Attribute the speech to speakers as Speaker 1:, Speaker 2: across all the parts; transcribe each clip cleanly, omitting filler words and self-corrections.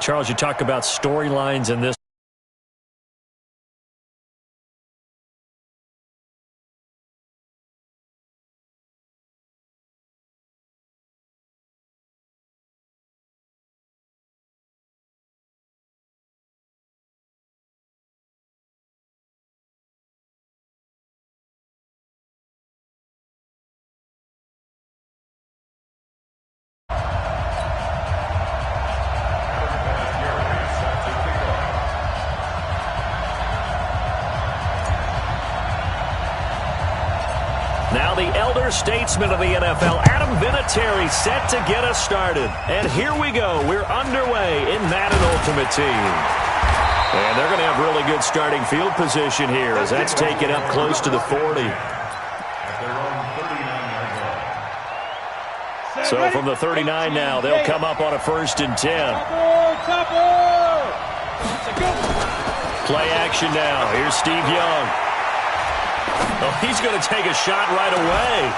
Speaker 1: Charles, you talk about storylines in this. Now the elder statesman of the NFL, Adam Vinatieri, set to get us started. And here we go. We're underway in Madden Ultimate Team. And they're going to have really good starting field position here as that's taken up close to the 40. So from the 39 now, they'll come up on a 1st and 10. Play action now. Here's Steve Young. Oh, he's going to take a shot right away.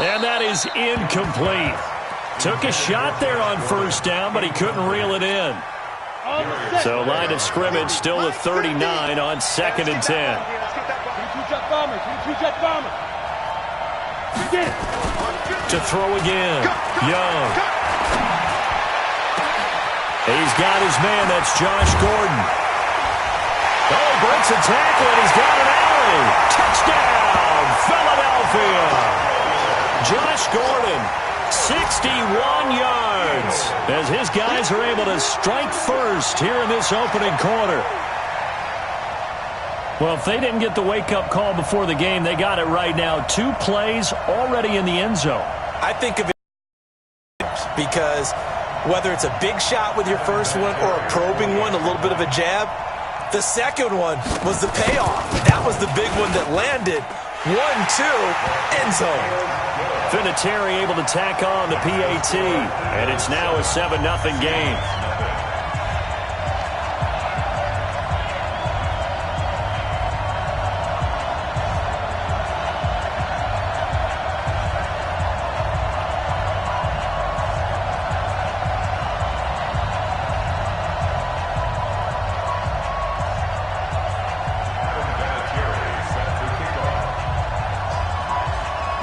Speaker 1: And that is incomplete. Took a shot there on 1st down, but he couldn't reel it in. So line of scrimmage still the 39 on 2nd and 10. To throw again. Young. He's got his man. That's Josh Gordon. Oh, breaks a tackle, and he's got an alley. Touchdown, Philadelphia. Josh Gordon, 61 yards, as his guys are able to strike first here in this opening quarter. Well, if they didn't get the wake-up call before the game, they got it right now. 2 plays already in the end zone.
Speaker 2: I think of it because whether it's a big shot with your first one or a probing one, a little bit of a jab, the second one was the payoff. That was the big one that landed. 1-2, end zone.
Speaker 1: Vinatieri able to tack on the PAT, and it's now a 7-0 game.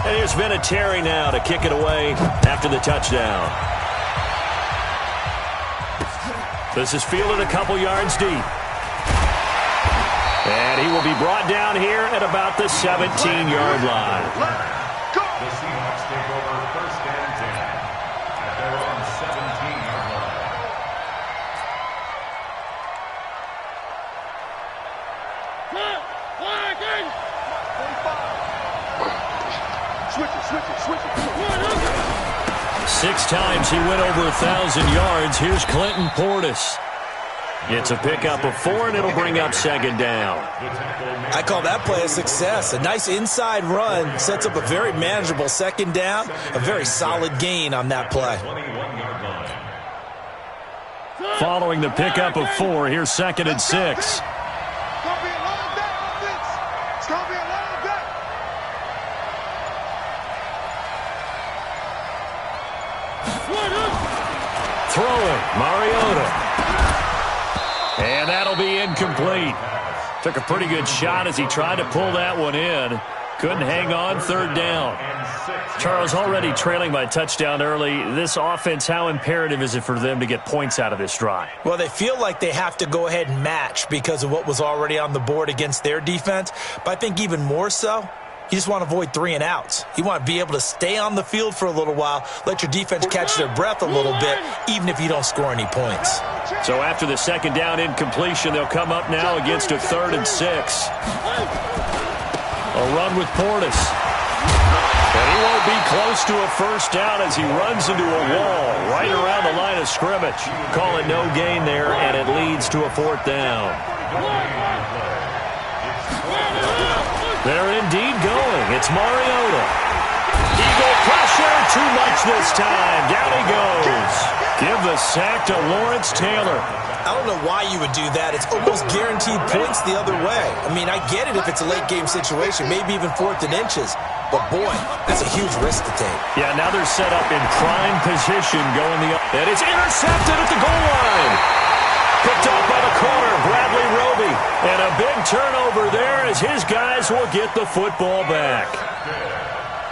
Speaker 1: And here's Vinatieri now to kick it away after the touchdown. This is fielded a couple yards deep. And he will be brought down here at about the 17-yard line.
Speaker 3: The Seahawks take over 1st and 10 at their own 17-yard line. Switch it.
Speaker 1: 6 times he went over 1,000 yards. Here's Clinton Portis. It's a pickup of 4, and it'll bring up 2nd down.
Speaker 2: I call that play a success. A nice inside run sets up a very manageable 2nd down. A very solid gain on that play.
Speaker 1: Following the pickup of 4, here's 2nd and 6. Throwing, Mariota. And that'll be incomplete. Took a pretty good shot as he tried to pull that one in. Couldn't hang on, 3rd down. Charles, already trailing by touchdown early. This offense, how imperative is it for them to get points out of this drive?
Speaker 2: Well, they feel like they have to go ahead and match because of what was already on the board against their defense. But I think even more so, you just want to avoid 3 and outs. You want to be able to stay on the field for a little while, let your defense catch their breath a little bit, even if you don't score any points.
Speaker 1: So after the 2nd down incompletion, they'll come up now against a 3rd and 6. A run with Portis. And he won't be close to a 1st down as he runs into a wall right around the line of scrimmage. Call it no gain there, and it leads to a 4th down. They're indeed going. It's Mariota. Eagle pressure, too much this time. Down he goes. Give the sack to Lawrence Taylor.
Speaker 2: I don't know why you would do that. It's almost guaranteed points the other way. I mean, I get it if it's a late game situation, maybe even 4th and inches. But, boy, that's a huge risk to take.
Speaker 1: Yeah, now they're set up in prime position going the other. And it's intercepted at the goal line. Picked off by the corner, Bradley Roby. And a big turnover there as his guys will get the football back.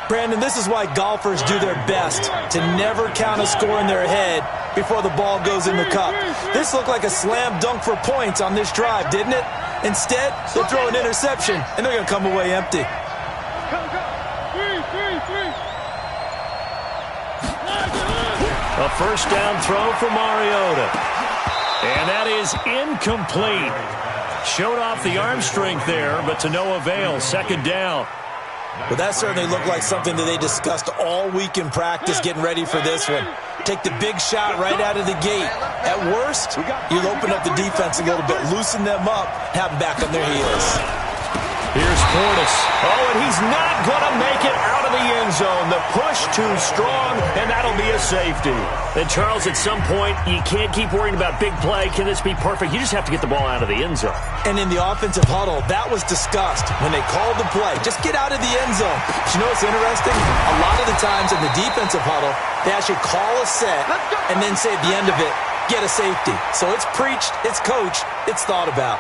Speaker 2: Brandon, this is why golfers do their best to never count a score in their head before the ball goes in the cup. This looked like a slam dunk for points on this drive, didn't it? Instead, they'll throw an interception, and they're going to come away empty.
Speaker 1: A first down throw for Mariota. And that is incomplete. Showed off the arm strength there, but to no avail. Second down.
Speaker 2: Well, that certainly looked like something that they discussed all week in practice getting ready for this one. Take the big shot right out of the gate. At worst, you'll open up the defense a little bit, loosen them up, have them back on their heels.
Speaker 1: Here's Portis. Oh, and he's not going to make it out of the end zone. The push too strong, and that'll be a safety. And, Charles, at some point, you can't keep worrying about big play. Can this be perfect? You just have to get the ball out of the end zone.
Speaker 2: And in the offensive huddle, that was discussed when they called the play. Just get out of the end zone. But you know what's interesting? A lot of the times in the defensive huddle, they actually call a set and then say at the end of it, get a safety. So it's preached, it's coached, it's thought about.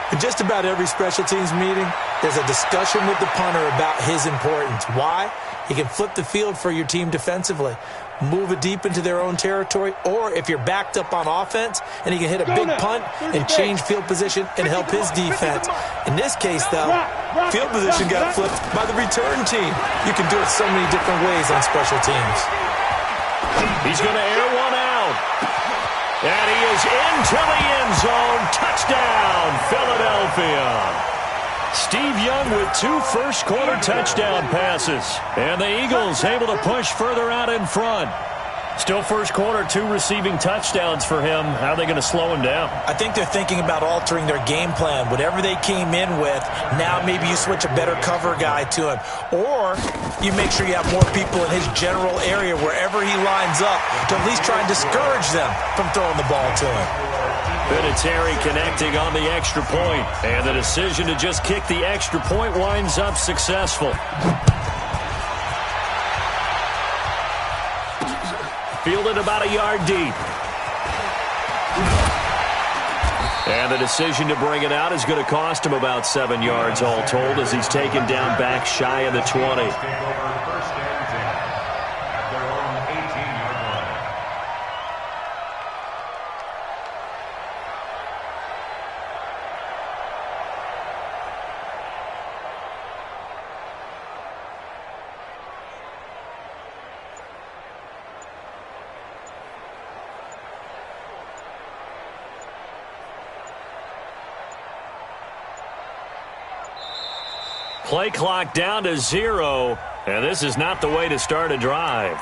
Speaker 2: In just about every special teams meeting, there's a discussion with the punter about his importance. Why? He can flip the field for your team defensively, move it deep into their own territory, or if you're backed up on offense, and he can hit a big punt and change field position and help his defense. In this case, though, field position got flipped by the return team. You can do it so many different ways on special teams.
Speaker 1: He's going to air one out. And he is into the end zone. Touchdown, Philadelphia. Steve Young with 2 first-quarter touchdown passes. And the Eagles able to push further out in front. Still first quarter, 2 receiving touchdowns for him. How are they going to slow him down?
Speaker 2: I think they're thinking about altering their game plan. Whatever they came in with, now maybe you switch a better cover guy to him. Or you make sure you have more people in his general area wherever he lines up to at least try and discourage them from throwing the ball to him.
Speaker 1: Vinatieri connecting on the extra point. And the decision to just kick the extra point winds up successful. Fielded about a yard deep. And the decision to bring it out is going to cost him about 7 yards all told as he's taken down back shy of the 20. Play clock down to 0, and this is not the way to start a drive.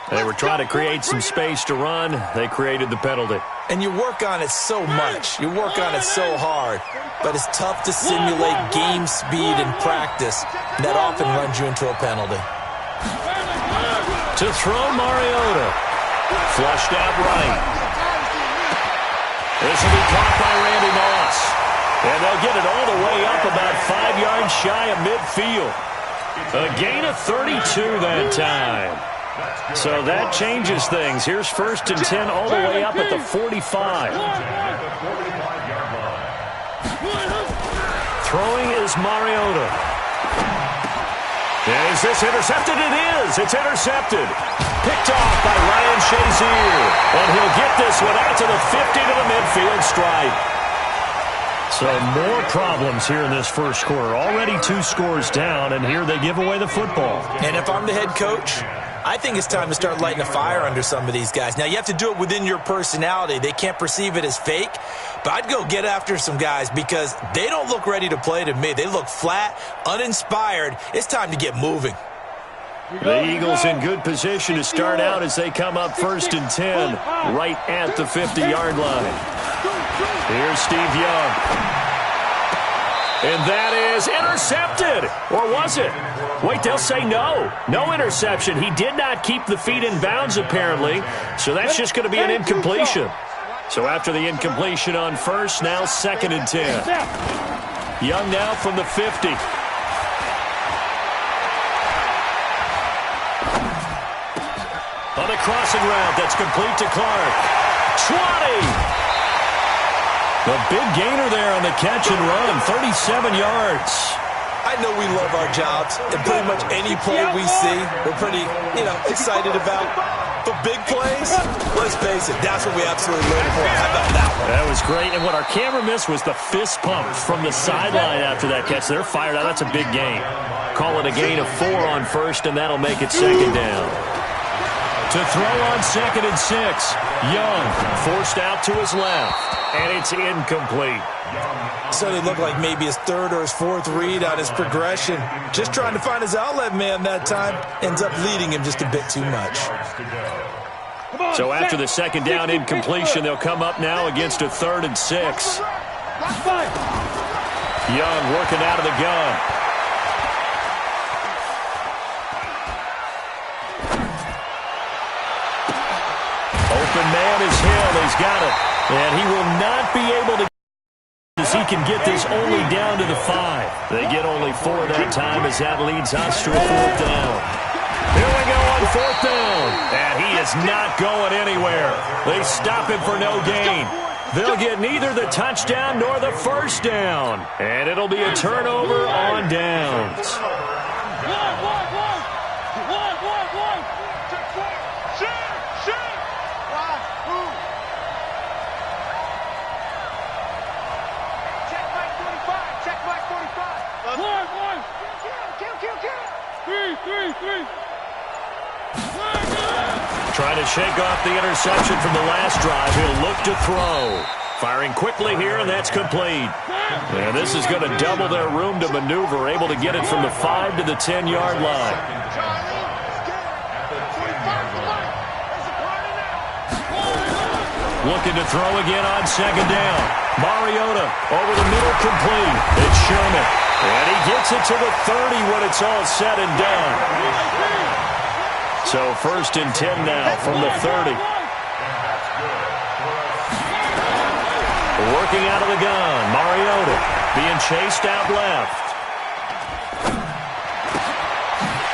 Speaker 1: They were trying to create some space to run. They created the penalty.
Speaker 2: And you work on it so much. You work on it so hard. But it's tough to simulate game speed in practice. That often runs you into a penalty.
Speaker 1: To throw Mariota. Flushed out right. This will be caught by Randy Moss. And they'll get it all the way up about 5 yards shy of midfield. A gain of 32 that time. So that changes things. Here's 1st and 10 all the way up at the 45. Throwing is Mariota. Is this intercepted? It is. It's intercepted. Picked off by Ryan Shazier. And he'll get this one out to the 50 to the midfield stripe. So more problems here in this first quarter. Already 2 scores down, and here they give away the football.
Speaker 2: And if I'm the head coach, I think it's time to start lighting a fire under some of these guys. Now, you have to do it within your personality. They can't perceive it as fake. But I'd go get after some guys because they don't look ready to play to me. They look flat, uninspired. It's time to get moving.
Speaker 1: The Eagles in good position to start out as they come up 1st and 10 right at the 50-yard line. Here's Steve Young. And that is intercepted. Or was it? Wait, they'll say no. No interception. He did not keep the feet in bounds, apparently. So that's just going to be an incompletion. So after the incompletion on 1st, now 2nd and 10. Young now from the 50. On the crossing route, that's complete to Clark. 20! The big gainer there on the catch and run, 37 yards.
Speaker 2: I know we love our jobs, and pretty much any play we see, we're pretty, excited about. But big plays, let's face it, that's what we absolutely live for. How about that one?
Speaker 1: That was great, and what our camera missed was the fist pump from the sideline after that catch. They're fired out. That's a big gain. Call it a gain of 4 on first, and that'll make it second down. To throw on 2nd and 6, Young forced out to his left, and it's incomplete.
Speaker 2: So it looked like maybe his 3rd or his 4th read on his progression. Just trying to find his outlet man that time. Ends up leading him just a bit too much.
Speaker 1: So after the 2nd down incompletion, they'll come up now against a 3rd and 6. Young working out of the gun. Open man is Hill. He's got it. And he will not be able to, as he can get this only down to the 5. They get only 4 that time as that leads us to a 4th down. Here we go on 4th down. And he is not going anywhere. They stop him for no gain. They'll get neither the touchdown nor the 1st down. And it'll be a turnover on downs. Trying to shake off the interception from the last drive. He'll look to throw. Firing quickly here, and that's complete. And this is going to double their room to maneuver, able to get it from the 5 to the 10-yard line. Looking to throw again on 2nd down. Mariota over the middle, complete. It's Sherman. And he gets it to the 30 when it's all said and done. So 1st and 10 now from the 30. Working out of the gun. Mariota being chased out left.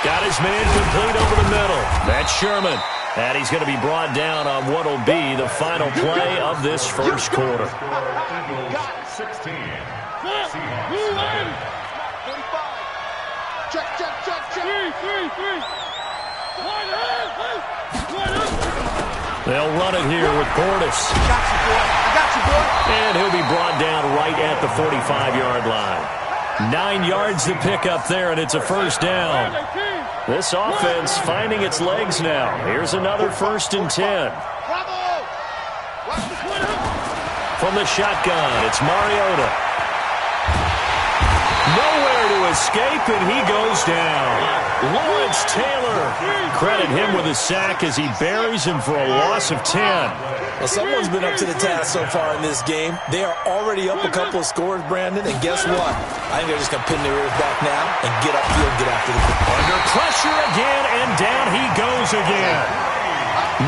Speaker 1: Got his man complete over the middle. That's Sherman. And he's going to be brought down on what will be the final play of this first quarter.
Speaker 3: 16.
Speaker 1: They'll run it here with Portis. And he'll be brought down right at the 45-yard line. 9 yards to pick up there, and it's a 1st down. This offense finding its legs now. Here's another 1st and 10. From the shotgun, it's Mariota. Nowhere to escape, and he goes down. Lawrence Taylor. Credit him with a sack as he buries him for a loss of 10.
Speaker 2: Well, someone's been up to the task so far in this game. They are already up a couple of scores, Brandon, and guess what? I think they're just going to pin their ears back now and get upfield and get after the ball.
Speaker 1: Under pressure again, and down he goes again.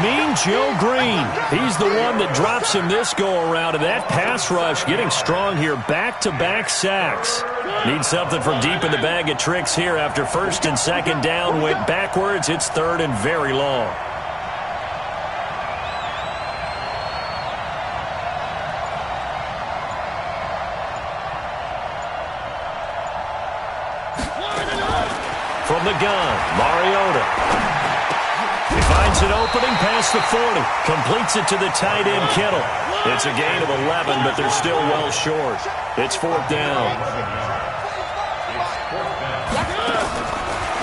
Speaker 1: Mean Joe Green. He's the one that drops him this go-around, and that pass rush getting strong here. Back-to-back sacks. Need something from deep in the bag of tricks here after 1st and 2nd down. Went backwards. It's 3rd and very long. From the gun, Mariota. He finds an opening past the 40. Completes it to the tight end, Kittle. It's a gain of 11, but they're still well short. It's 4th down.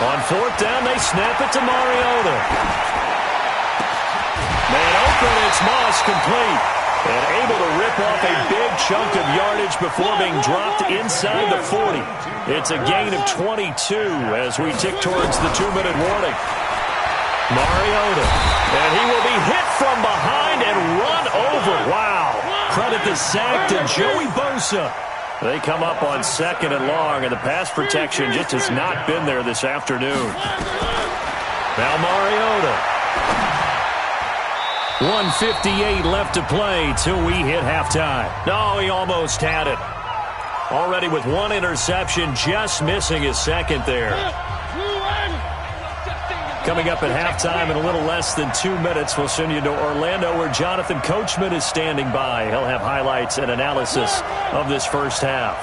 Speaker 1: On 4th down, they snap it to Mariota. Man open, it's Moss, complete. And able to rip off a big chunk of yardage before being dropped inside the 40. It's a gain of 22 as we tick towards the 2-minute warning. Mariota, and he will be hit from behind and run over. Wow. Credit the sack to Joey Bosa. They come up on 2nd and long, and the pass protection just has not been there this afternoon. Now Mariota. 1:58 left to play till we hit halftime. No, he almost had it. Already with 1 interception, just missing his 2nd there. Coming up at halftime in a little less than 2 minutes, we'll send you to Orlando where Jonathan Coachman is standing by. He'll have highlights and analysis of this first half.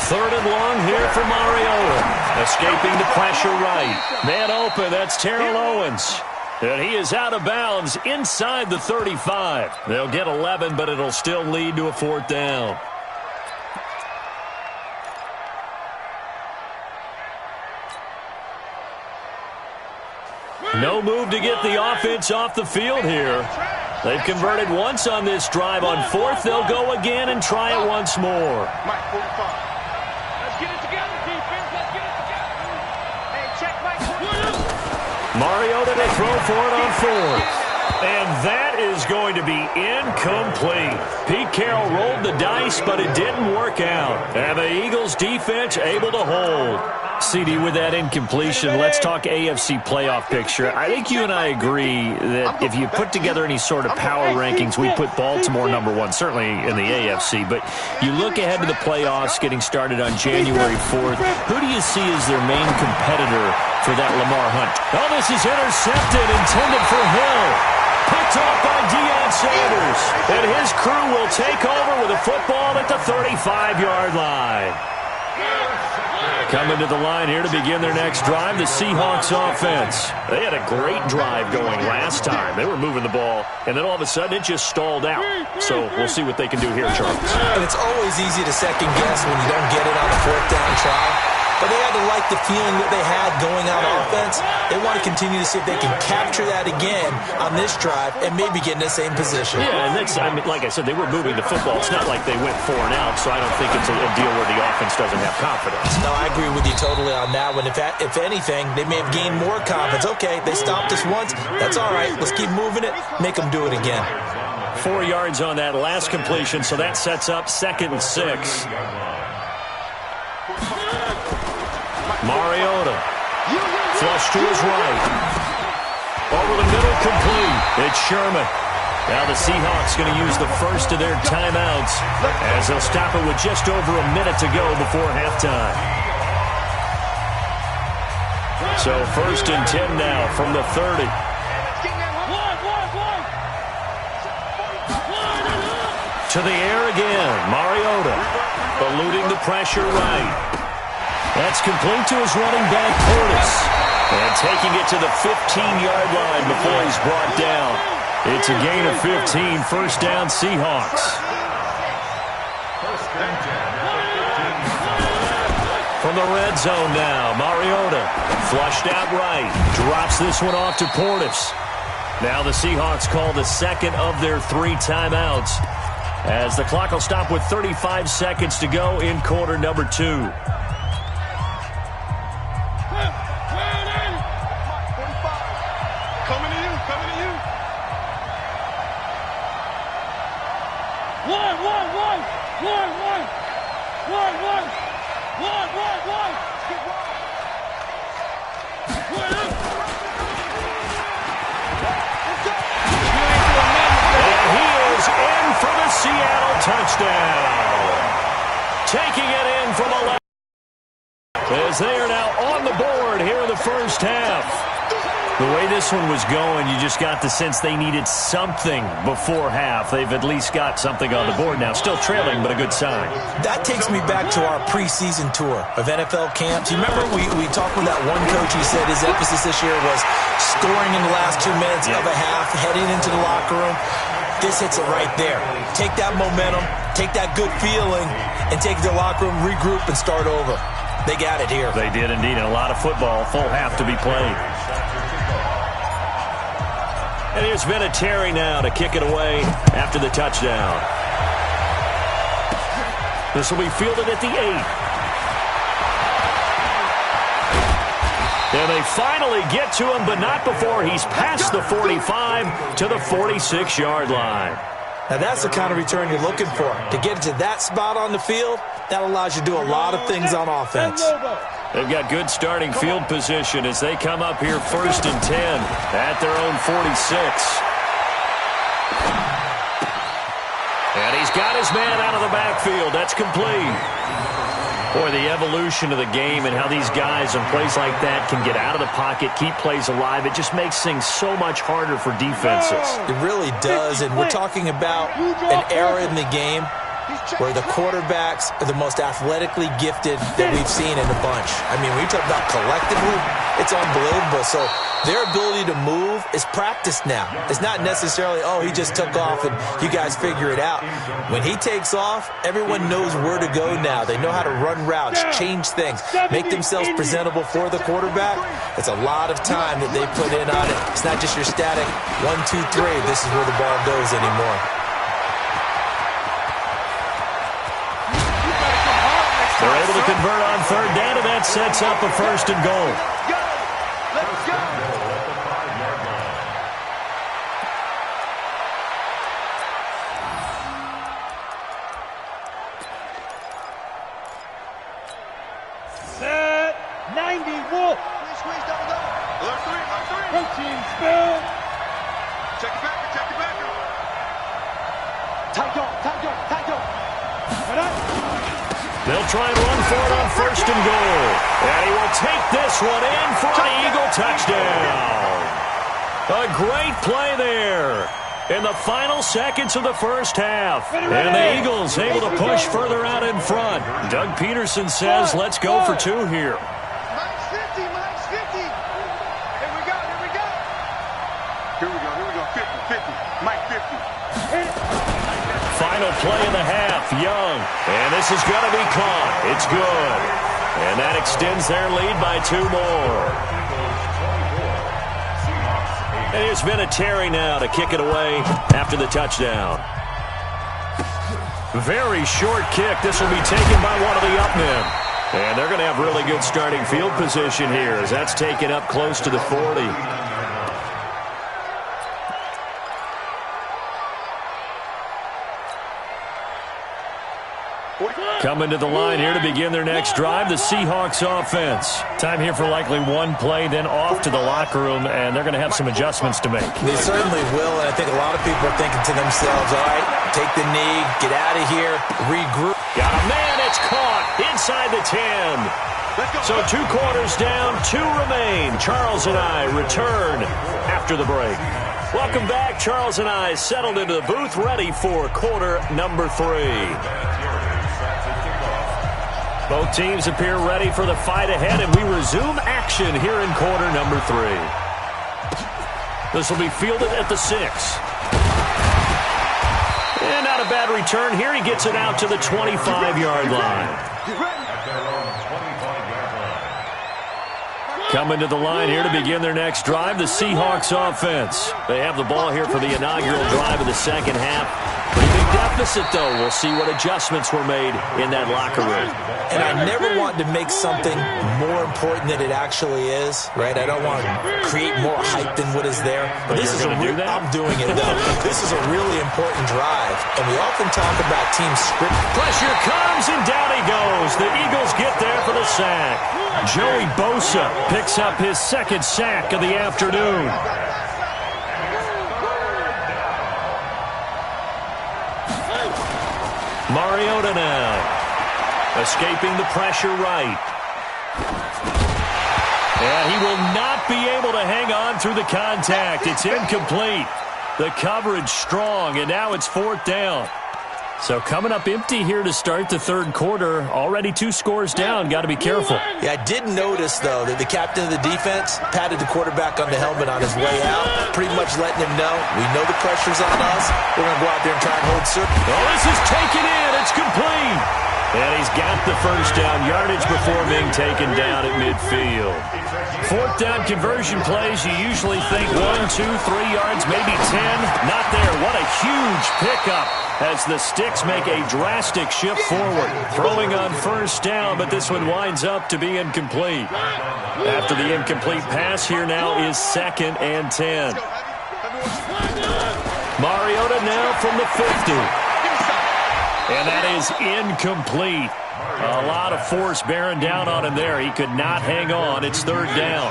Speaker 1: 3rd and long here for Mariota. Escaping the pressure right. Man open, that's Terrell Owens. And he is out of bounds inside the 35. They'll get 11, but it'll still lead to a 4th down. No move to get the offense off the field here. They've converted once on this drive. On 4th, they'll go again and try it once more.
Speaker 4: Let's get it together, defense. Let's get it together. Hey, check Mike.
Speaker 1: Mariota to throw for it on 4th. And that is going to be incomplete. Pete Carroll rolled the dice, but it didn't work out. And the Eagles defense able to hold. CD, with that incompletion, let's talk AFC playoff picture. I think you and I agree that if you put together any sort of power rankings, we put Baltimore #1, certainly in the AFC. But you look ahead to the playoffs getting started on January 4th. Who do you see as their main competitor for that Lamar hunt? Oh, this is intercepted, intended for Hill. Picked off by Deion Sanders. And his crew will take over with a football at the 35-yard line. Coming to the line here to begin their next drive, the Seahawks offense. They had a great drive going last time. They were moving the ball, and then all of a sudden it just stalled out. So we'll see what they can do here, Charles.
Speaker 2: And it's always easy to second guess when you don't get it on a 4th down try. But they had to like the feeling that they had going out offense. They want to continue to see if they can capture that again on this drive and maybe get in the same position.
Speaker 1: Yeah, and that's, I mean, like I said, they were moving the football. It's not like they went 4 and out, so I don't think it's a deal where the offense doesn't have confidence.
Speaker 2: No, I agree with you totally on that one. If anything, they may have gained more confidence. Okay, they stopped us once. That's all right. Let's keep moving it. Make them do it again.
Speaker 1: 4 yards on that last completion, so that sets up 2nd and 6. Mariota, flush to his right. Over the middle, complete. It's Sherman. Now the Seahawks going to use the first of their timeouts as they'll stop it with just over a minute to go before halftime. So 1st and 10 now from the 30. To the air again. Mariota eluding the pressure right. That's complete to his running back, Portis. And taking it to the 15-yard line before he's brought down. It's a gain of 15, 1st down Seahawks. From the red zone now, Mariota flushed out right. Drops this one off to Portis. Now the Seahawks call the 2nd of their 3 timeouts as the clock will stop with 35 seconds to go in quarter number 2. Seattle touchdown. Taking it in from 11. As they are now on the board here in the first half. The way this one was going, you just got the sense they needed something before half. They've at least got something on the board now. Still trailing, but a good sign.
Speaker 2: That takes me back to our preseason tour of NFL camps. You remember we talked with that one coach. He said his emphasis this year was scoring in the last 2 minutes of a half, heading into the locker room. This hits it right there. Take that momentum, take that good feeling, and take it to the locker room, regroup, and start over. They got it here.
Speaker 1: They did indeed, and a lot of football, full half to be played. And here's Vinatieri now to kick it away after the touchdown. This will be fielded at the 8. And they finally get to him, but not before he's past the 45 to the 46-yard line.
Speaker 2: Now that's the kind of return you're looking for. To get to that spot on the field, that allows you to do a lot of things on offense.
Speaker 1: They've got good starting field position as they come up here 1st and 10 at their own 46. And he's got his man out of the backfield. That's complete. Boy, the evolution of the game and how these guys in plays like that can get out of the pocket, keep plays alive, it just makes things so much harder for defenses.
Speaker 2: It really does, and we're talking about an era in the game where the quarterbacks are the most athletically gifted that we've seen in a bunch. I mean, when you talk about collectively, it's unbelievable. So their ability to move is practiced now. It's not necessarily, oh, he just took off and you guys figure it out. When he takes off, everyone knows where to go now. They know how to run routes, change things, make themselves presentable for the quarterback. It's a lot of time that they put in on it. It's not just your static 1, 2, 3. This is where the ball goes anymore.
Speaker 1: They're able to convert on third down, and that sets up a 1st and goal.
Speaker 4: Let's go. Set 90 Wolf. Squeeze, double. Alert three. Protein spill. Check it back. Tight go. Right up.
Speaker 1: They'll try and run for it on 1st and goal. And he will take this one in for an Eagle touchdown. A great play there in the final seconds of the first half. And the Eagles able to push further out in front. Doug Peterson says, let's go for 2 here.
Speaker 4: Minus 50. Here we go. 50. Mike 50.
Speaker 1: Final play of the half, Young. And this is going to be caught. It's good. And that extends their lead by 2 more. And it's been a Terry now to kick it away after the touchdown. Very short kick. This will be taken by one of the up men. And they're going to have really good starting field position here as that's taken up close to the 40. Coming to the line here to begin their next drive, the Seahawks offense. Time here for likely one play, then off to the locker room, and they're going to have some adjustments to make.
Speaker 2: They certainly will, and I think a lot of people are thinking to themselves, all right, take the knee, get out of here, regroup.
Speaker 1: Got a man, it's caught inside the 10. So 2 quarters down, 2 remain. Charles and I return after the break. Welcome back. Charles and I settled into the booth, ready for quarter number 3. Both teams appear ready for the fight ahead, and we resume action here in quarter number 3. This will be fielded at the 6. And not a bad return here. He gets it out to the 25-yard line. Coming to the line here to begin their next drive, the Seahawks offense. They have the ball here for the inaugural drive of the second half. Pretty big deficit, though. We'll see what adjustments were made in that locker room.
Speaker 2: And I never want to make something more important than it actually is, right? I don't want to create more hype than what is there. But this is I'm doing it, though. This is a really important drive. And we often talk about team script.
Speaker 1: Pressure comes, and down he goes. The Eagles get there for the sack. Joey Bosa picks up his 2nd sack of the afternoon. Mariota now. Escaping the pressure right. And he will not be able to hang on through the contact. It's incomplete. The coverage strong, and now it's 4th down. So coming up empty here to start the 3rd quarter. Already 2 scores down. Got to be careful.
Speaker 2: Yeah, I did notice, though, that the captain of the defense patted the quarterback on the helmet on his way out, pretty much letting him know, we know the pressure's on us. We're going to go out there and try and hold serve.
Speaker 1: Oh, this is taken in. It's complete. And he's got the 1st down yardage before being taken down at midfield. 4th down conversion plays, you usually think 1, 2, 3 yards, maybe 10. Not there. What a huge pickup as the Sticks make a drastic shift forward. Throwing on 1st down, but this one winds up to be incomplete. After the incomplete pass, here now is 2nd and 10. Mariota now from the 50. And that is incomplete. A lot of force bearing down on him there. He could not hang on. It's 3rd down.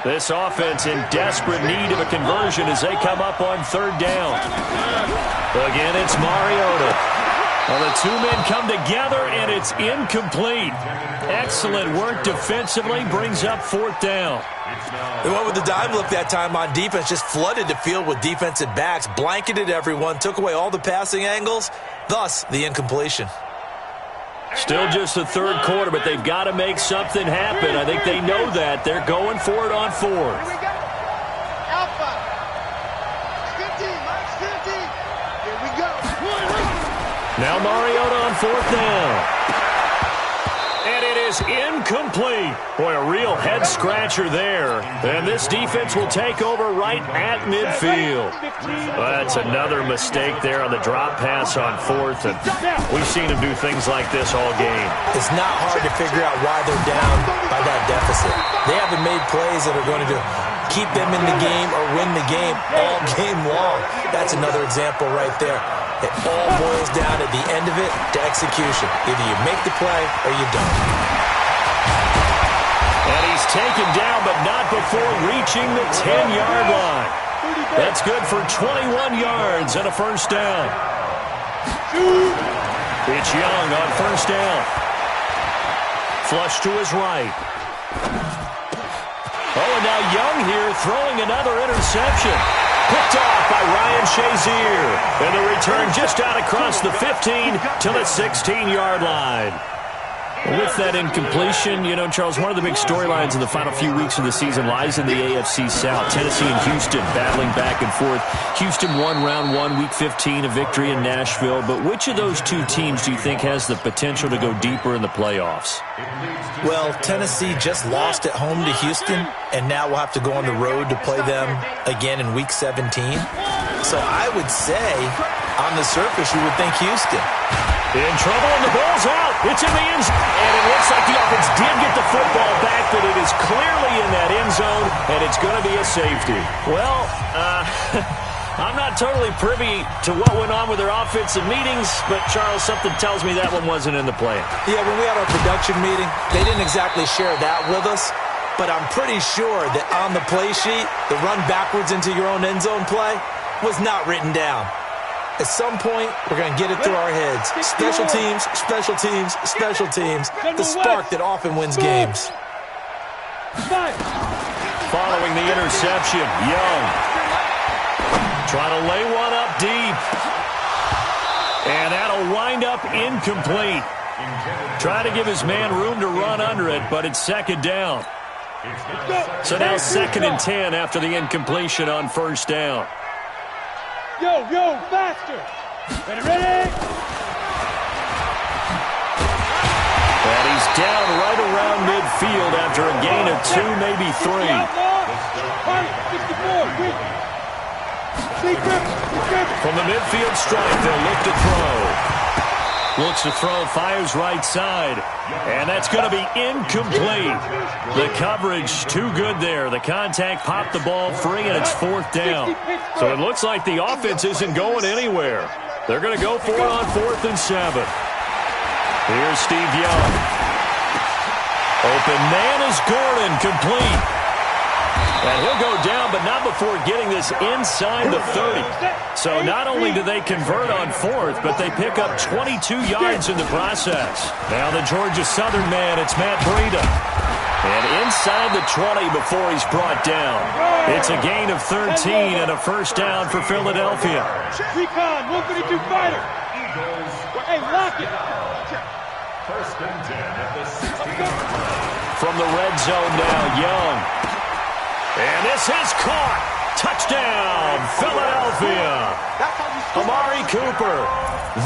Speaker 1: This offense in desperate need of a conversion as they come up on 3rd down. Again, it's Mariota. Well, the two men come together, and it's incomplete. Excellent work defensively, brings up 4th down.
Speaker 2: They went with the dime look that time on defense, just flooded the field with defensive backs, blanketed everyone, took away all the passing angles, thus the incompletion.
Speaker 1: Still just the 3rd quarter, but they've got to make something happen. I think they know that. They're going for it on 4th.
Speaker 4: Here we go. Alpha. 15, minus 15. Here we go.
Speaker 1: Now Mariota on 4th down. And it is incomplete. Boy, a real head-scratcher there. And this defense will take over right at midfield. Well, that's another mistake there on the drop pass on 4th. And we've seen him do things like this all game.
Speaker 2: It's not hard to figure out why they're down by that deficit. They haven't made plays that are going to keep them in the game or win the game all game long. That's another example right there. It all boils down at the end of it to execution. Either you make the play or you don't.
Speaker 1: And he's taken down, but not before reaching the 10-yard line. That's good for 21 yards and a 1st down. It's Young on 1st down. Flush to his right. Oh, and now Young here throwing another interception. Picked off by Ryan Shazier. And the return just out across the 15 to the 16-yard line. With that incompletion, you know, Charles, one of the big storylines in the final few weeks of the season lies in the AFC South. Tennessee and Houston battling back and forth. Houston won round 1, week 15, a victory in Nashville. But which of those two teams do you think has the potential to go deeper in the playoffs?
Speaker 2: Well, Tennessee just lost at home to Houston, and now we'll have to go on the road to play them again in week 17. So I would say, on the surface, you would think Houston.
Speaker 1: In trouble, and the ball's out. It's in the end zone. And it looks like the offense did get the football back, but it is clearly in that end zone, and it's going to be a safety. Well, I'm not totally privy to what went on with their offensive meetings, but, Charles, something tells me that one wasn't in the plan.
Speaker 2: Yeah, when we had our production meeting, they didn't exactly share that with us, but I'm pretty sure that on the play sheet, the run backwards into your own end zone play was not written down. At some point, we're going to get it through our heads. Special teams, special teams, special teams. The spark that often wins games.
Speaker 1: Following the interception, Young trying to lay one up deep. And that'll wind up incomplete. Trying to give his man room to run under it, but it's 2nd down. So now 2nd and 10 after the incompletion on 1st down.
Speaker 4: Yo, faster. Ready?
Speaker 1: And he's down right around midfield after a gain of 2, maybe 3. From the midfield stripe, they'll look to throw. Looks to throw, fires right side. And that's going to be incomplete. The coverage too good there. The contact popped the ball free, and it's 4th down. So it looks like the offense isn't going anywhere. They're going to go for it on 4th and 7. Here's Steve Young. Open man is Gordon, complete. And he'll go down, but not before getting this inside the 30. So not only do they convert on 4th, but they pick up 22 yards in the process. Now the Georgia Southern man, it's Matt Breida. And inside the 20 before he's brought down. It's a gain of 13 and a 1st down for Philadelphia.
Speaker 4: Recon, 152 fighter. Hey, lock it.
Speaker 3: 1st and 10 at the 16-yard line.
Speaker 1: From the red zone now, Young. And this is caught. Touchdown, Philadelphia. Amari Cooper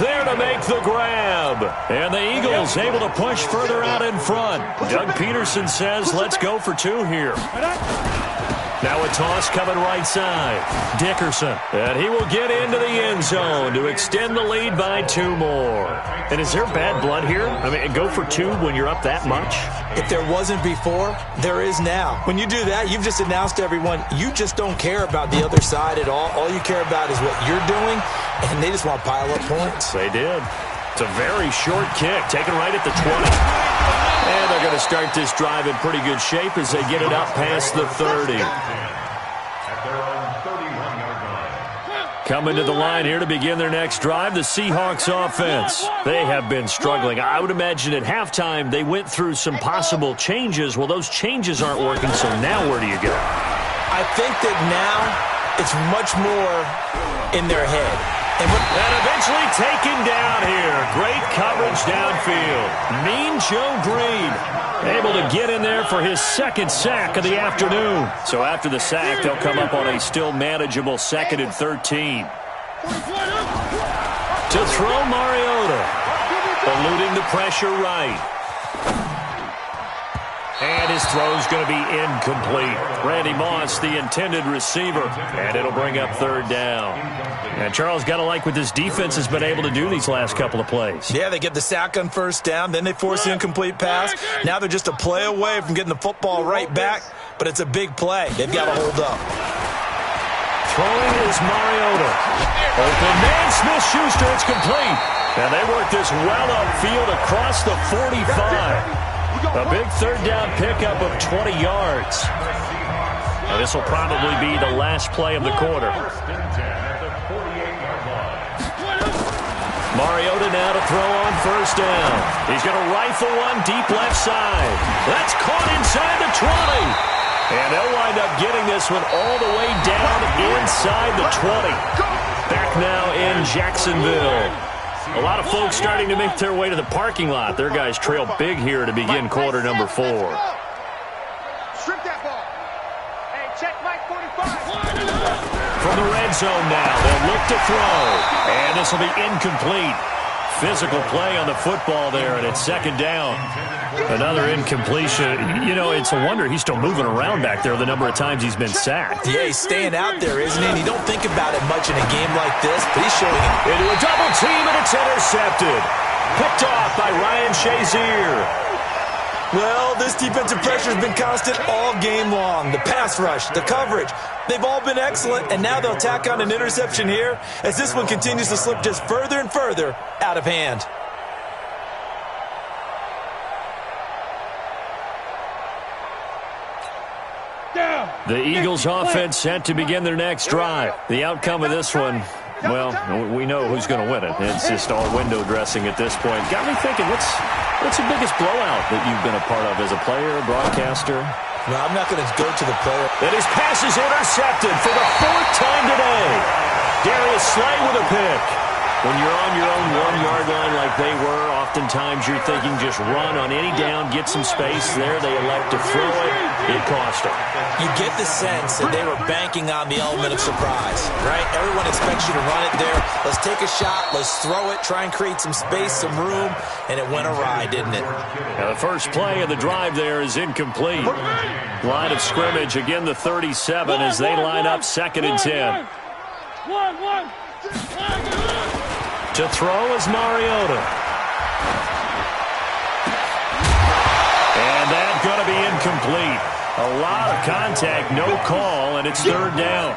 Speaker 1: there to make the grab. And the Eagles able to push further out in front. Doug Peterson says, let's go for 2 here. Now a toss coming right side. Dickerson. And he will get into the end zone to extend the lead by 2 more. And is there bad blood here? I mean, go for 2 when you're up that much?
Speaker 2: If there wasn't before, there is now. When you do that, you've just announced to everyone, you just don't care about the other side at all. All you care about is what you're doing, and they just want to pile up points.
Speaker 1: They did. It's a very short kick, taken right at the 20. And they're going to start this drive in pretty good shape as they get it up past the 30.
Speaker 3: At their own 31-yard line.
Speaker 1: Coming to the line here to begin their next drive, the Seahawks offense. They have been struggling. I would imagine at halftime they went through some possible changes. Well, those changes aren't working, so now where do you go?
Speaker 2: I think that now it's much more in their head.
Speaker 1: And eventually taken down here. Great coverage downfield. Mean Joe Green able to get in there for his second sack of the afternoon. So after the sack, they'll come up on a still manageable 2nd and 13. To throw Mariota. Eluding the pressure right. And his throw's going to be incomplete. Randy Moss, the intended receiver. And it'll bring up 3rd down. And Charles, got to like what this defense has been able to do these last couple of plays.
Speaker 2: Yeah, they get the sack on 1st down, then they force the incomplete pass. Now they're just a play away from getting the football right back, but it's a big play. They've got to hold up.
Speaker 1: Throwing is Mariota. Open man, Smith-Schuster, it's complete. And they work this well upfield across the 45. A big 3rd down pickup of 20 yards. And this will probably be the last play of the quarter. Mariota now to throw on 1st down. He's going to rifle one deep left side. That's caught inside the 20. And they'll wind up getting this one all the way down inside the 20. Back now in Jacksonville. A lot of folks starting to make their way to the parking lot. Their guys trail big here to begin quarter number 4.
Speaker 4: Strip that ball. Hey, check Mike 45.
Speaker 1: From the red zone now, they'll look to throw. And this will be incomplete. Physical play on the football there, and it's 2nd down. Another incompletion. You know, it's a wonder he's still moving around back there the number of times he's been sacked.
Speaker 2: Yeah, he's staying out there, isn't he? And you don't think about it much in a game like this, but he's showing it.
Speaker 1: Into a double team, and it's intercepted. Picked off by Ryan Shazier.
Speaker 2: Well, this defensive pressure has been constant all game long. The pass rush, the coverage, they've all been excellent, and now they'll tack on an interception here as this one continues to slip just further and further out of hand.
Speaker 1: The Eagles offense set to begin their next drive. The outcome of this one, well, we know who's going to win it. It's just all window dressing at this point. Got me thinking, what's the biggest blowout that you've been a part of as a player, broadcaster?
Speaker 2: Well, I'm not going to go to the player.
Speaker 1: And his pass is intercepted for the 4th time today. Darius Slay with a pick. When you're on your own 1-yard line like they were, oftentimes you're thinking just run on any down, get some space. There they elect to throw it. It cost them.
Speaker 2: You get the sense that they were banking on the element of surprise, right? Everyone expects you to run it there. Let's take a shot. Let's throw it. Try and create some space, some room. And it went awry, didn't it?
Speaker 1: Now the first play of the drive there is incomplete. Line of scrimmage, again the 37 as they line up 2nd and 10. To throw is Mariota. And that's going to be incomplete. A lot of contact, no call, and it's 3rd down.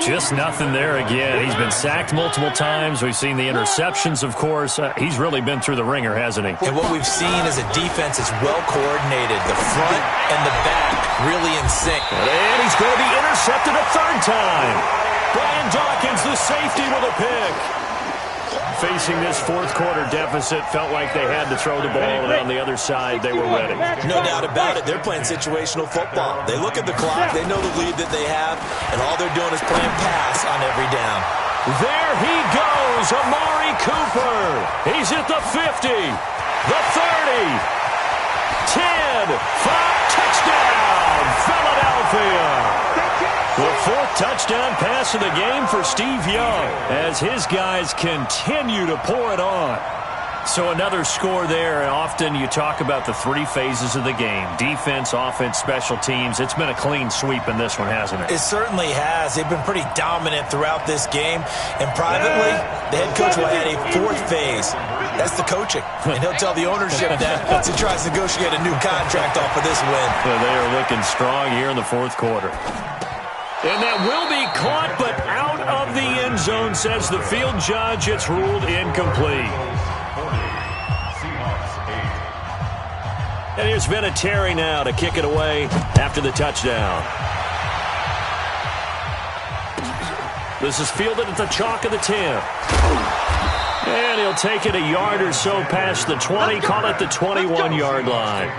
Speaker 1: Just nothing there again. He's been sacked multiple times. We've seen the interceptions, of course. He's really been through the ringer, hasn't he?
Speaker 2: And what we've seen is a defense that's well coordinated. The front and the back really in sync.
Speaker 1: And he's going to be intercepted a 3rd time. Brian Dawkins, the safety, with a pick. Facing this 4th quarter deficit, felt like they had to throw the ball, and on the other side, they were ready.
Speaker 2: No doubt about it. They're playing situational football. They look at the clock, they know the lead that they have, and all they're doing is playing pass on every down.
Speaker 1: There he goes, Amari Cooper. He's at the 50, the 30, 10, 5, touchdown, Philadelphia. The 4th touchdown pass of the game for Steve Young as his guys continue to pour it on. So another score there, and often you talk about the 3 phases of the game. Defense, offense, special teams. It's been a clean sweep in this one, hasn't it?
Speaker 2: It certainly has. They've been pretty dominant throughout this game. And privately, the head coach will add a 4th phase. That's the coaching. And he'll tell the ownership that once he tries to negotiate a new contract off of this win.
Speaker 1: So they are looking strong here in the 4th quarter. And that will be caught, but out of the end zone, says the field judge. It's ruled incomplete. And here's Vinatieri now to kick it away after the touchdown. This is fielded at the chalk of the 10. And he'll take it a yard or so past the 20, call it the 21-yard line.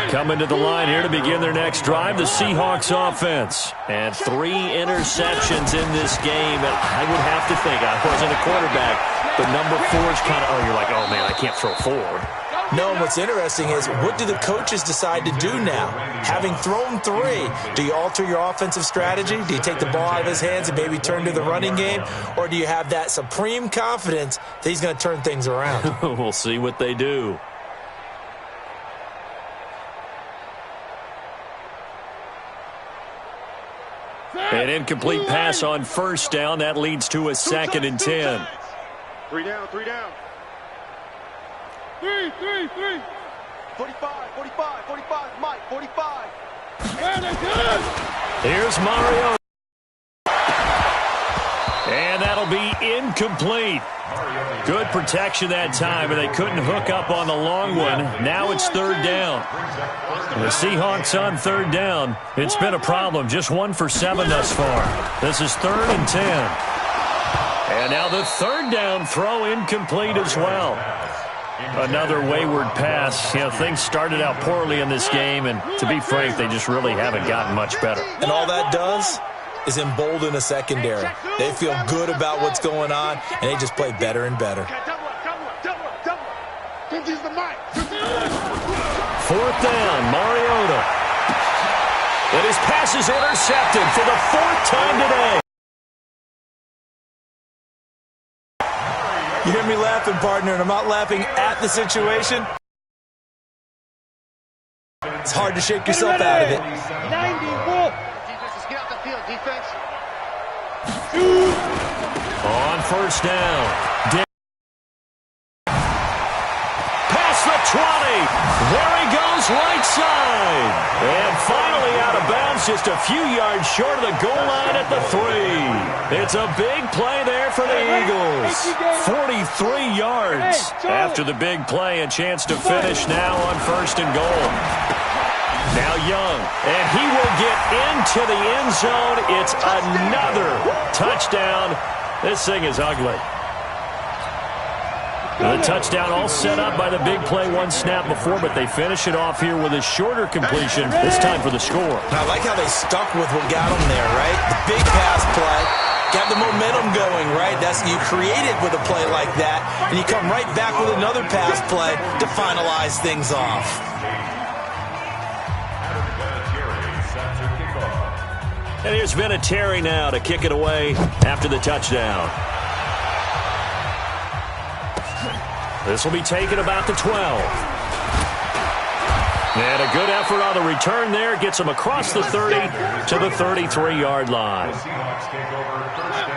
Speaker 1: Coming to the line here to begin their next drive, the Seahawks offense. And 3 interceptions in this game. And I would have to think, I wasn't a quarterback, but number 4 is kind of, you're like, oh, man, I can't throw 4.
Speaker 2: No, and what's interesting is, what do the coaches decide to do now? Having thrown 3, do you alter your offensive strategy? Do you take the ball out of his hands and maybe turn to the running game? Or do you have that supreme confidence that he's going to turn things around?
Speaker 1: We'll see what they do. An incomplete pass on first down. That leads to a 2nd and 10.
Speaker 4: 3 down, 3 down. 3. 45, Mike, 45.
Speaker 1: Here's Mario. And that'll be incomplete. Good protection that time, and they couldn't hook up on the long one. Now it's 3rd down. The Seahawks on 3rd down. It's been a problem. Just 1 for 7 thus far. This is 3rd and 10. And now the 3rd down throw incomplete as well. Another wayward pass. You know, things started out poorly in this game, and to be frank, they just really haven't gotten much better.
Speaker 2: And all that does is embolden a secondary. They feel good about what's going on, and they just play better and better.
Speaker 1: 4th down, Mariota. And his pass is intercepted for the 4th time today.
Speaker 2: You hear me laughing, partner, and I'm not laughing at the situation. It's hard to shake yourself out of it.
Speaker 4: 90, defense, get out the field, defense.
Speaker 1: On first down. Past the 20. There he goes, right side. And finally out of bounds, just a few yards short of the goal line at the 3. It's a big play there for the Eagles. 43 yards after the big play. A chance to finish now on 1st and goal. Now Young, and he will get into the end zone. It's another touchdown. This thing is ugly. The touchdown all set up by the big play 1 snap before, but they finish it off here with a shorter completion, this time for the score.
Speaker 2: I like how they stuck with what got them there, right? The big pass play, got the momentum going, right? That's, you create it with a play like that, and you come right back with another pass play to finalize things off.
Speaker 1: And here's Vinatieri now to kick it away after the touchdown. This will be taken about the 12. And a good effort on the return there. Gets them across the 30 to the 33-yard line.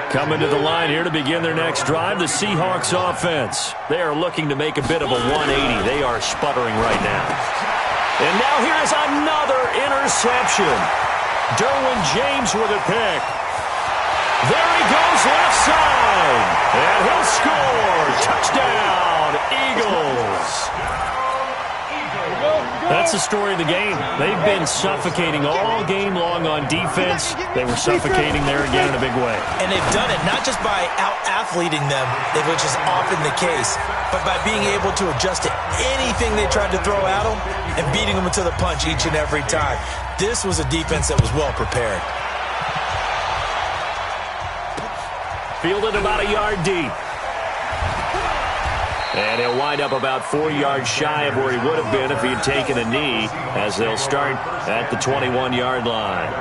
Speaker 1: Coming to the line here to begin their next drive, the Seahawks offense. They are looking to make a bit of a 180. They are sputtering right now. And now here's another interception. Derwin James with a pick. There he goes left side. And he'll score. Touchdown, Eagles. That's the story of the game. They've been suffocating all game long on defense. They were suffocating there again in a big way.
Speaker 2: And they've done it not just by out-athleting them, which is often the case, but by being able to adjust to anything they tried to throw at them and beating them to the punch each and every time. This was a defense that was well prepared.
Speaker 1: Fielded about a yard deep. And he'll wind up about 4 yards shy of where he would have been if he had taken a knee, as they'll start at the 21-yard line.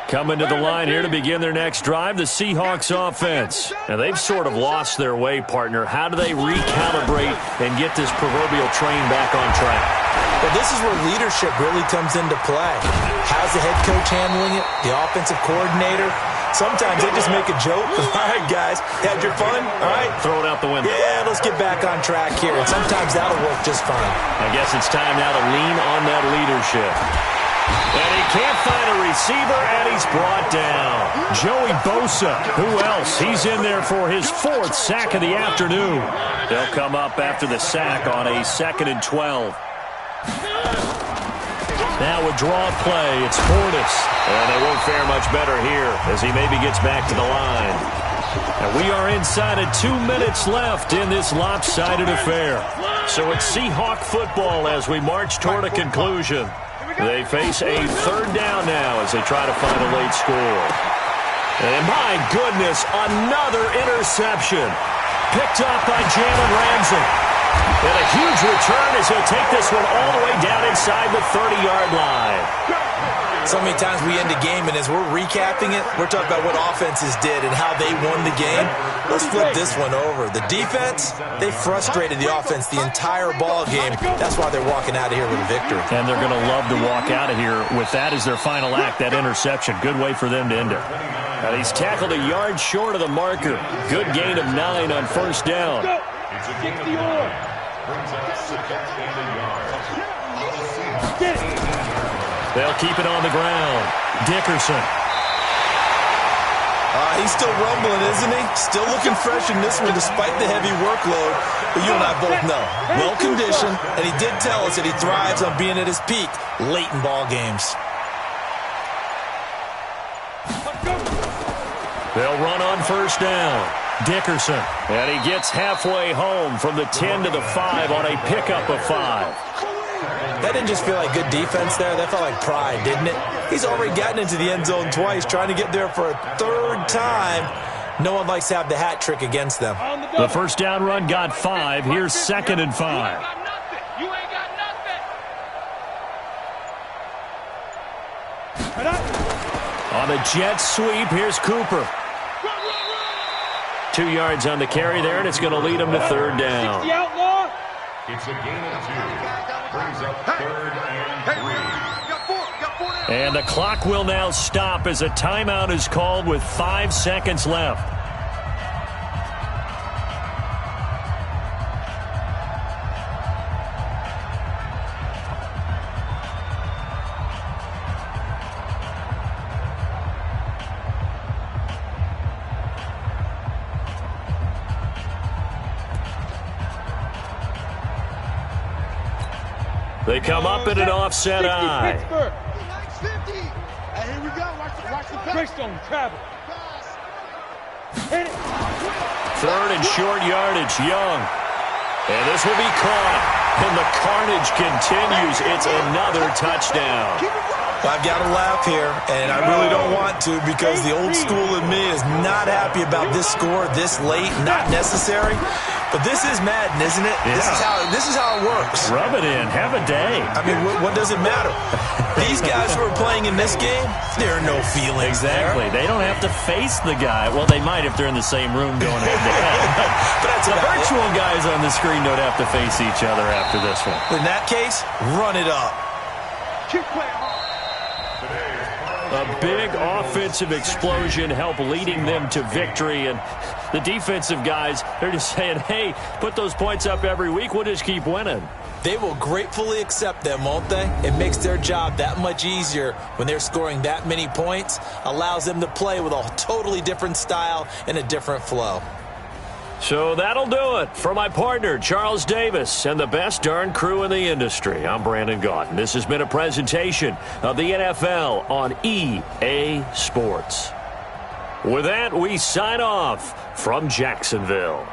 Speaker 1: Coming to the line here to begin their next drive, the Seahawks offense. Now, they've sort of lost their way, partner. How do they recalibrate and get this proverbial train back on track?
Speaker 2: Well, this is where leadership really comes into play. How's the head coach handling it? The offensive coordinator? Sometimes they just make a joke. All right, guys, had your fun? All right.
Speaker 1: Throw it out the window.
Speaker 2: Yeah, let's get back on track here. And sometimes that'll work just fine.
Speaker 1: I guess it's time now to lean on that leadership. And he can't find a receiver, and he's brought down. Joey Bosa, who else? He's in there for his 4th sack of the afternoon. They'll come up after the sack on a 2nd and 12. Now a draw play. It's Portis. And they won't fare much better here as he maybe gets back to the line. And we are inside of 2 minutes left in this lopsided affair. So it's Seahawk football as we march toward a conclusion. They face a 3rd down now as they try to find a late score. And my goodness, another interception. Picked up by Jalen Ramsey. And a huge return as he'll take this one all the way down inside the 30-yard line.
Speaker 2: So many times we end a game, and as we're recapping it, we're talking about what offenses did and how they won the game. Let's flip this one over. The defense, they frustrated the offense the entire ball game. That's why they're walking out of here with a victory.
Speaker 1: And they're going to love to walk out of here with that as their final act, that interception. Good way for them to end it. And he's tackled a yard short of the marker. Good gain of 9 on 1st down.
Speaker 3: It's a gain of 9. Brings up 6th and a yard.
Speaker 4: Get it.
Speaker 1: They'll keep it on the ground. Dickerson.
Speaker 2: He's still rumbling, isn't he? Still looking fresh in this one despite the heavy workload. But you and I both know, well-conditioned, and he did tell us that he thrives on being at his peak late in ball games.
Speaker 1: They'll run on 1st down. Dickerson. And he gets halfway home from the 10 to the 5 on a pickup of 5.
Speaker 2: That didn't just feel like good defense there. That felt like pride, didn't it? He's already gotten into the end zone twice, trying to get there for a 3rd time. No one likes to have the hat trick against them.
Speaker 1: The 1st down run got 5. Here's 2nd and 5.
Speaker 4: You ain't got nothing.
Speaker 1: On the jet sweep, here's Cooper. 2 yards on the carry there, and it's going to lead him to 3rd down.
Speaker 3: It's a gain of 2. Brings up 3rd and 3.
Speaker 1: And the clock will now stop as a timeout is called with 5 seconds left. They come up in an offset eye.
Speaker 4: Here we go. Watch the Greystone travel. Hit it.
Speaker 1: 3rd and short yardage, Young. And this will be caught. And the carnage continues. It's another touchdown.
Speaker 2: I've got to laugh here, and I really don't want to because the old school in me is not happy about this score this late, not necessary. But this is Madden, isn't it?
Speaker 1: Yeah.
Speaker 2: This is how it works.
Speaker 1: Rub it in. Have a day.
Speaker 2: I mean, what does it matter? These guys who are playing in this game, there are no feelings
Speaker 1: Exactly.
Speaker 2: there.
Speaker 1: They don't have to face the guy. Well, they might if they're in the same room going head-to-head.
Speaker 2: But that's
Speaker 1: The
Speaker 2: about
Speaker 1: virtual guys on the screen don't have to face each other after this one.
Speaker 2: it. In that case, run it up.
Speaker 4: Keep playing hard.
Speaker 1: A big offensive explosion helped leading them to victory. And the defensive guys, they're just saying, hey, put those points up every week. We'll just keep winning.
Speaker 2: They will gratefully accept them, won't they? It makes their job that much easier when they're scoring that many points. Allows them to play with a totally different style and a different flow.
Speaker 1: So that'll do it. For my partner, Charles Davis, and the best darn crew in the industry, I'm Brandon Gaudin. This has been a presentation of the NFL on EA Sports. With that, we sign off from Jacksonville.